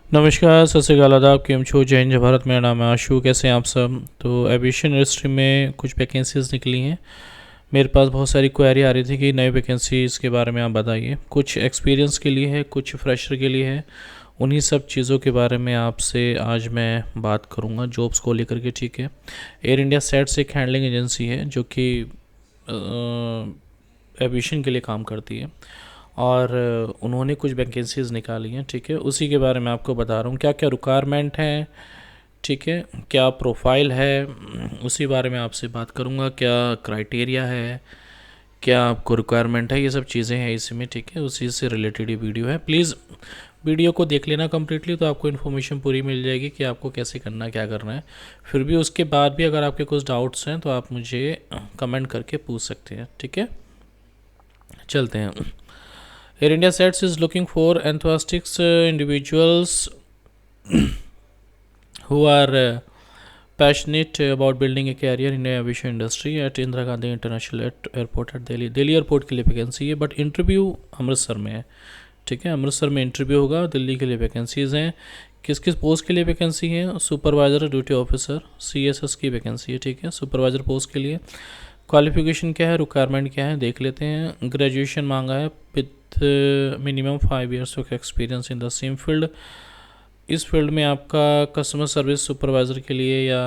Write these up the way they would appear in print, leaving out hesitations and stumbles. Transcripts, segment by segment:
नमस्कार, सत श्रीकाल, आदाब, केम छो, जय हिंद, जय भारत। मेरा नाम है आशु। कैसे हैं आप सब? तो एविएशन इंडस्ट्री में कुछ वैकेंसीज़ निकली हैं। मेरे पास बहुत सारी क्वेरी आ रही थी कि नई वैकेंसीज़ के बारे में आप बताइए। कुछ एक्सपीरियंस के लिए है, कुछ फ्रेशर के लिए है। उन्हीं सब चीज़ों के बारे में आपसे आज मैं बात करूँगा, जॉब्स को लेकर के। ठीक है। एयर इंडिया सेट्स एक हैंडलिंग एजेंसी है जो कि एविएशन के लिए काम करती है, और उन्होंने कुछ वैकेंसीज़ निकाली हैं। ठीक है, उसी के बारे में आपको बता रहा हूँ क्या क्या रिक्वायरमेंट है। ठीक है, क्या प्रोफाइल है, उसी बारे में आपसे बात करूँगा। क्या क्राइटेरिया है, क्या आपको रिक्वायरमेंट है, ये सब चीज़ें हैं इसमें। ठीक है, उसी से रिलेटेड ये वीडियो है। प्लीज़ वीडियो को देख लेना कम्प्लीटली, तो आपको इन्फॉर्मेशन पूरी मिल जाएगी कि आपको कैसे करना है, क्या करना है। फिर भी उसके बाद भी अगर आपके कुछ डाउट्स हैं तो आप मुझे कमेंट करके पूछ सकते हैं। ठीक है, चलते हैं। Air India Sets is looking for enthusiastic individuals who are passionate about building a career in the aviation industry at Indira Gandhi International Airport at Delhi। Delhi airport के लिए वैकेंसी है, बट इंटरव्यू अमृतसर में है। ठीक है, अमृतसर में इंटरव्यू होगा। दिल्ली के लिए वैकेंसीज़ हैं। किस किस पोस्ट के लिए वैकेंसी है? सुपरवाइज़र, ड्यूटी ऑफिसर, CSS की वैकेंसी है। ठीक है, सुपरवाइज़र पोस्ट के लिए। क्वालिफिकेशन क्या है, रिक्वायरमेंट क्या है, देख लेते हैं। ग्रेजुएशन मांगा है with minimum 5 years of experience in the same field. इस फील्ड में आपका कस्टमर सर्विस सुपरवाइज़र के लिए या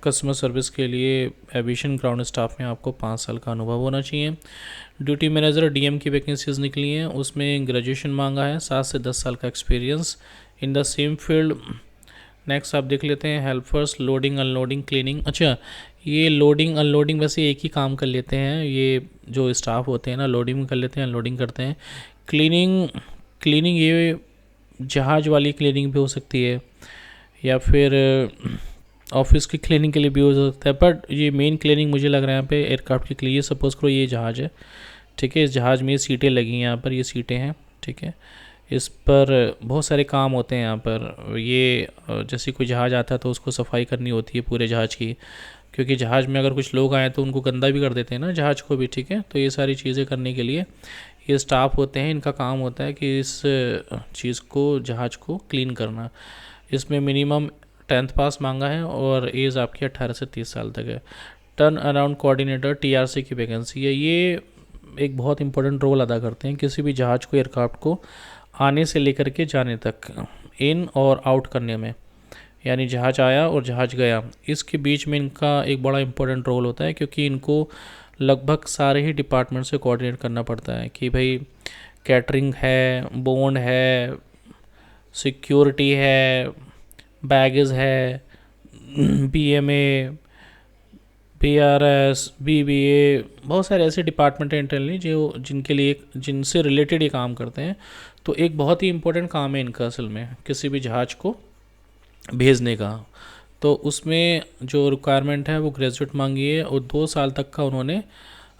कस्टमर सर्विस के लिए एविएशन ग्राउंड स्टाफ में आपको 5 साल का अनुभव होना चाहिए। ड्यूटी मैनेजर DM की वैकेंसीज निकली हैं, उसमें ग्रेजुएशन मांगा है, 7 से 10 साल का experience in the same field. Next आप देख लेते हैं हेल्पर्स, लोडिंग अनलोडिंग क्लीनिंग। अच्छा, ये लोडिंग अनलोडिंग वैसे एक ही काम कर लेते हैं। ये जो स्टाफ होते हैं ना, लोडिंग कर लेते हैं, अनलोडिंग करते हैं। क्लीनिंग क्लीनिंग ये जहाज वाली क्लीनिंग भी हो सकती है, या फिर ऑफिस की क्लीनिंग के लिए भी हो सकता है। बट ये मेन क्लीनिंग मुझे लग रहा है यहाँ पे एयरक्राफ्ट की क्लीनिंग। सपोज़ करो ये जहाज़ है। ठीक है, इस जहाज़ में सीटें लगी हैं, यहाँ पर ये सीटें हैं। ठीक है, इस पर बहुत सारे काम होते हैं यहाँ पर। ये जैसे कोई जहाज़ आता है तो उसको सफाई करनी होती है पूरे जहाज़ की, क्योंकि जहाज़ में अगर कुछ लोग आए तो उनको गंदा भी कर देते हैं ना जहाज़ को भी। ठीक है, तो ये सारी चीज़ें करने के लिए ये स्टाफ होते हैं। इनका काम होता है कि इस चीज़ को, जहाज़ को क्लीन करना। इसमें मिनिमम 10th पास मांगा है और एज आपकी 18 से 30 साल तक है। टर्न अराउंड कोऑर्डिनेटर TRC की वैकेंसी है। ये एक बहुत इंपॉर्टेंट रोल अदा करते हैं किसी भी जहाज़ को, एयरक्राफ्ट को आने से लेकर के जाने तक, इन और आउट करने में। यानी जहाज़ आया और जहाज़ गया, इसके बीच में इनका एक बड़ा इंपॉर्टेंट रोल होता है, क्योंकि इनको लगभग सारे ही डिपार्टमेंट से कोऑर्डिनेट करना पड़ता है कि भाई कैटरिंग है, बॉन्ड है, सिक्योरिटी है, बैगेज है, BMA, PRS, BBA, बहुत सारे ऐसे डिपार्टमेंट हैं इंटरनली जो जिनके लिए, जिनसे रिलेटेड ये काम करते हैं। तो एक बहुत ही इम्पोर्टेंट काम है इनका असल में, किसी भी जहाज़ को भेजने का। तो उसमें जो रिक्वायरमेंट है वो ग्रेजुएट मांगी है, और 2 साल तक का उन्होंने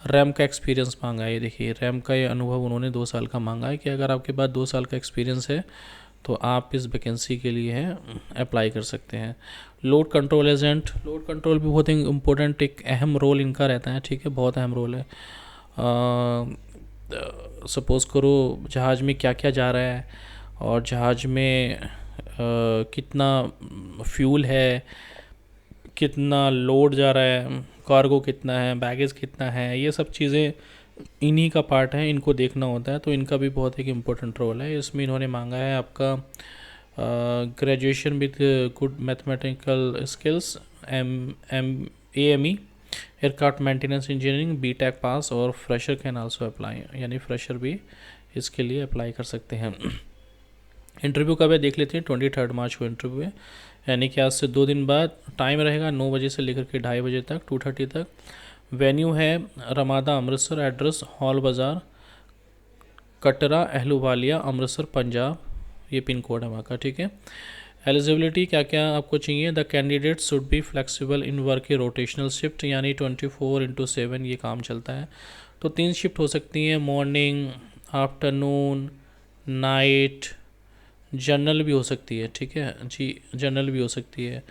रैम का एक्सपीरियंस मांगा है। ये देखिए, रैम का ये अनुभव उन्होंने 2 साल का मांगा है कि अगर आपके पास 2 साल का एक्सपीरियंस है तो आप इस वैकेंसी के लिए हैं अप्लाई कर सकते हैं। Load control agent, load control भी बहुत इम्पोर्टेंट, एक अहम रोल इनका रहता है। ठीक है, बहुत अहम रोल है। सपोज़ करो जहाज़ में क्या क्या जा रहा है, और जहाज़ में कितना फ्यूल है, कितना लोड जा रहा है, कार्गो कितना है, बैगेज कितना है, ये सब चीज़ें इन्हीं का पार्ट है, इनको देखना होता है। तो इनका भी बहुत एक इम्पोर्टेंट रोल है। इसमें इन्होंने मांगा है आपका graduation with good mathematical skills, AME, aircraft maintenance engineering, BTech पास, और फ्रेशर कैन आल्सो अप्लाई, यानी फ्रेशर भी इसके लिए अप्लाई कर सकते हैं। इंटरव्यू कब है देख लेते हैं। 23 मार्च को इंटरव्यू है, यानी कि आज से 2 दिन बाद। टाइम रहेगा 9 बजे से लेकर के 2:30 बजे तक, 2:30 तक। वेन्यू है रमादा अमृतसर, एड्रेस हॉल बाज़ार, कटरा, अहलूवालिया, अमृतसर, पंजाब, ये पिन कोड है वहाँ का। ठीक है, एलिजिबिलिटी क्या क्या आपको चाहिए? The candidate should be flexible in work के रोटेशनल शिफ्ट, यानी 24/7 ये काम चलता है। तो 3 शिफ्ट हो सकती हैं, मॉर्निंग, आफ्टरनून, नाइट, जनरल भी हो सकती है। ठीक है जी, जनरल भी हो सकती है,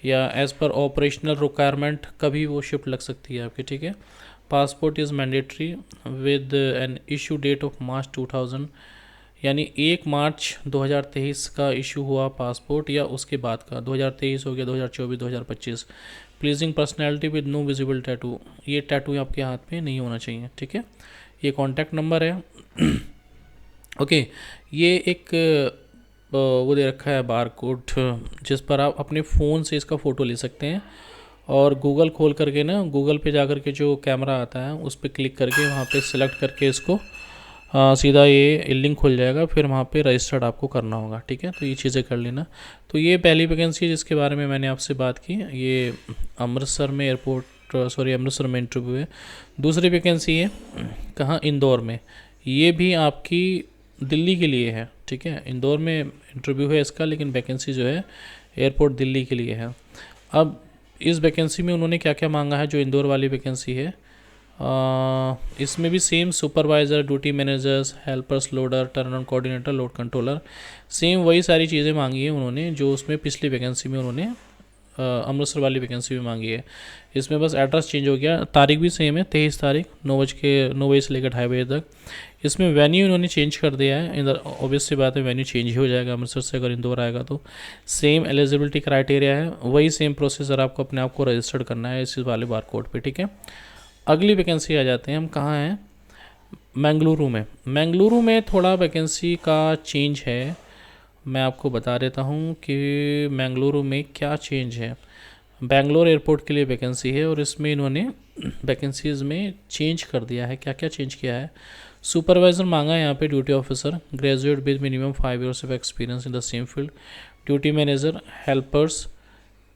या एज़ पर ऑपरेशनल रिक्वायरमेंट कभी वो शिफ्ट लग सकती है आपकी। ठीक है, passport is mandatory with an issue date of March 2000, यानी 1 मार्च 2023 का इशू हुआ पासपोर्ट या उसके बाद का, 2023 हो गया, 2024, 2025। Pleasing personality with no visible tattoo, ये टैटू आपके हाथ पे नहीं होना चाहिए, ठीक है। ये कॉन्टैक्ट नंबर है। ओके, ये एक वो दे रखा है बार कोड, जिस पर आप अपने फ़ोन से इसका फ़ोटो ले सकते हैं और गूगल खोल करके ना, गूगल पे जा करके जो कैमरा आता है उस पर क्लिक करके वहाँ पे सिलेक्ट करके इसको सीधा ये लिंक खुल जाएगा, फिर वहाँ पे रजिस्टर्ड आपको करना होगा, ठीक है। तो ये चीज़ें कर लेना। तो ये पहली वैकेंसी है जिसके बारे में मैंने आपसे बात की, ये अमृतसर में अमृतसर में इंटरव्यू है। दूसरी वैकेंसी है कहाँ, इंदौर में। ये भी आपकी दिल्ली के लिए है, ठीक है। इंदौर में इंटरव्यू है इसका, लेकिन वैकेंसी जो है एयरपोर्ट दिल्ली के लिए है। अब इस वैकेंसी में उन्होंने क्या क्या मांगा है, जो इंदौर वाली वैकेंसी है, इसमें भी same supervisor, duty managers, helpers, loader, turnaround coordinator, load controller, same वही सारी चीज़ें मांगी है उन्होंने जो उसमें पिछली वैकेंसी में उन्होंने अमृतसर वाली वैकेंसी में मांगी है। इसमें बस एड्रेस चेंज हो गया, तारीख भी सेम है, 23 तारीख 9 बजे से लेकर 2:30 बजे तक। इसमें वेन्यू इन्होंने चेंज कर दिया है, इधर ऑब्वियस सी बात है वेन्यू चेंज ही हो जाएगा अमृतसर से अगर इंदौर आएगा तो। सेम एलिजिबिलिटी क्राइटेरिया है, वही सेम प्रोसीजर आपको अपने आप को रजिस्टर्ड करना है इस वाले बार कोड पे, ठीक है। अगली वैकेंसी आ जाते हैं हम, कहाँ हैं, बेंगलुरु में। बेंगलुरु में थोड़ा वैकेंसी का चेंज है, मैं आपको बता देता हूँ कि बेंगलुरु में क्या चेंज है। बेंगलोर एयरपोर्ट के लिए वैकेंसी है और इसमें इन्होंने वैकेंसीज़ में चेंज कर दिया है। क्या क्या चेंज किया है, सुपरवाइज़र मांगा है यहाँ पे, duty officer, graduate with minimum 5 years of experience in the same field, duty manager, helpers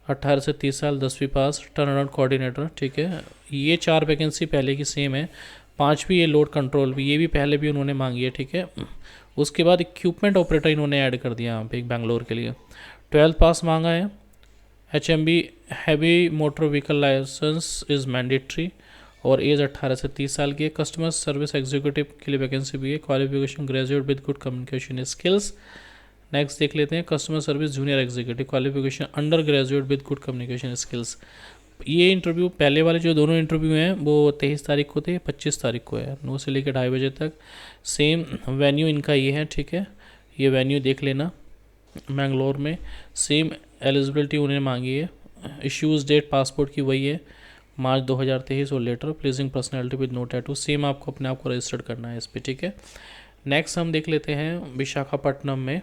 18 से 30 साल, 10वीं पास, टर्न अराउंड कोऑर्डिनेटर, ठीक है। ये 4 वैकेंसी पहले की सेम है। 5वीं ये लोड कंट्रोल भी, ये भी पहले भी उन्होंने मांगी है, ठीक है। उसके बाद इक्विपमेंट ऑपरेटर इन्होंने ऐड कर दिया यहाँ पे बेंगलोर के लिए। 12th पास मांगा है। HMB heavy motor vehicle license is mandatory और एज 18 से 30 साल की है। कस्टमर सर्विस एग्जीक्यूटिव के लिए वैकेंसी भी है, qualification graduate with good communication skills. Next देख लेते हैं, customer service junior executive, qualification under graduate with good communication skills. ये इंटरव्यू पहले वाले जो दोनों इंटरव्यू हैं वो 23 तारीख को थे, 25 तारीख को है, 9 से लेकर 2:30 बजे तक। सेम वेन्यू इनका ये है, ठीक है। ये वेन्यू देख लेना, मैंगलोर में। सेम एलिजिबिलिटी उन्हें मांगी है, इश्यूज़ डेट पासपोर्ट की वही है, मार्च 2023 और later, pleasing personality with no tattoo, same आपको अपने आप को रजिस्टर्ड करना है इस पर, ठीक है। नेक्स्ट हम देख लेते हैं विशाखापट्टनम में।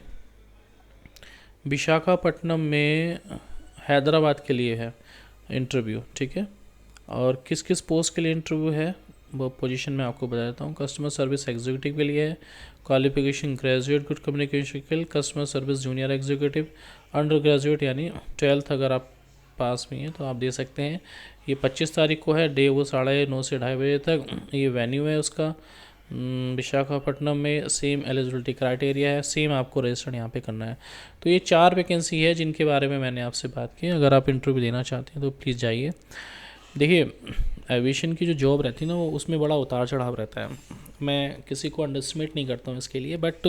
विशाखापट्टनम में हैदराबाद के लिए है इंटरव्यू, ठीक है। और किस किस पोस्ट के लिए इंटरव्यू है वो पोजीशन मैं आपको बता देता हूँ। कस्टमर सर्विस एग्जीक्यूटिव के लिए है, qualification graduate good communication skill, customer service junior executive, under graduate यानी 12th अगर आप पास में हैं तो आप दे सकते हैं। ये 25 तारीख को है, डे वो 9:30 से 2:30 बजे तक। ये वेन्यू है उसका विशाखापट्टनम में। सेम एलिजिबिलिटी क्राइटेरिया है, सेम आपको रजिस्टर्ड यहाँ पे करना है। तो ये 4 वैकेंसी है जिनके बारे में मैंने आपसे बात की। अगर आप इंटरव्यू देना चाहते हैं तो प्लीज़ जाइए। देखिए, एविएशन की जो जॉब रहती है ना, वो उसमें बड़ा उतार चढ़ाव रहता है। मैं किसी को अंडरस्टिमेट नहीं करता हूँ इसके लिए, बट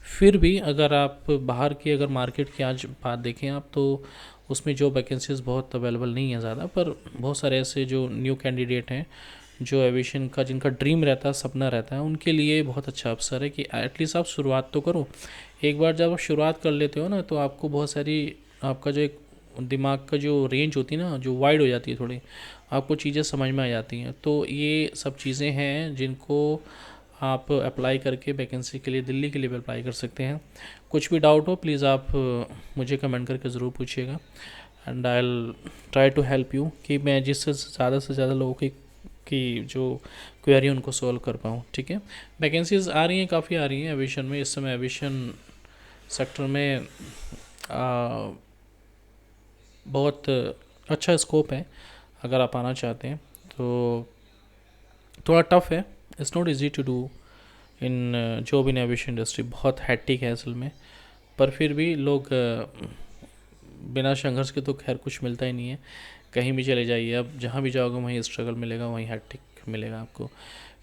फिर भी अगर आप बाहर की अगर मार्केट की आज बात देखें आप, तो उसमें जो वैकेंसीज़ बहुत अवेलेबल नहीं है ज़्यादा, पर बहुत सारे ऐसे जो न्यू कैंडिडेट हैं जो एविएशन का जिनका ड्रीम रहता है, सपना रहता है, उनके लिए बहुत अच्छा अवसर है कि एटलीस्ट आप शुरुआत तो करो। एक बार जब आप शुरुआत कर लेते हो ना, तो आपको बहुत सारी, आपका जो एक दिमाग का जो रेंज होती है ना, जो वाइड हो जाती है थोड़ी, आपको चीज़ें समझ में आ जाती हैं। तो ये सब चीज़ें हैं जिनको आप अप्लाई करके वैकेंसी के लिए, दिल्ली के लिए भी अप्लाई कर सकते हैं। कुछ भी डाउट हो प्लीज़ आप मुझे कमेंट करके ज़रूर पूछिएगा, and I will try to help you कि मैं जिससे से ज़्यादा लोगों की जो क्वेरी उनको सॉल्व कर पाऊँ, ठीक है। वैकेंसीज़ आ रही हैं, काफ़ी आ रही हैं एविएशन में। इस समय एविएशन सेक्टर में बहुत अच्छा स्कोप है। अगर आप आना चाहते हैं तो थोड़ा टफ है, it's not easy to do in job in aviation industry, बहुत हैट्रिक है असल में। पर फिर भी लोग बिना संघर्ष के तो खैर कुछ मिलता ही नहीं है। कहीं भी चले जाइए, अब जहाँ भी जाओगे वहीं स्ट्रगल मिलेगा, वहीं हैट्रिक मिलेगा आपको।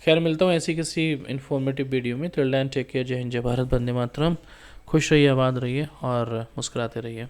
खैर मिलता हूँ ऐसी किसी इन्फॉर्मेटिव वीडियो में। टिल देन टेक केयर, जय हिंद, जय भारत, वंदे मातरम। खुश रहिए, आबाद रहिए और मुस्कुराते रहिए।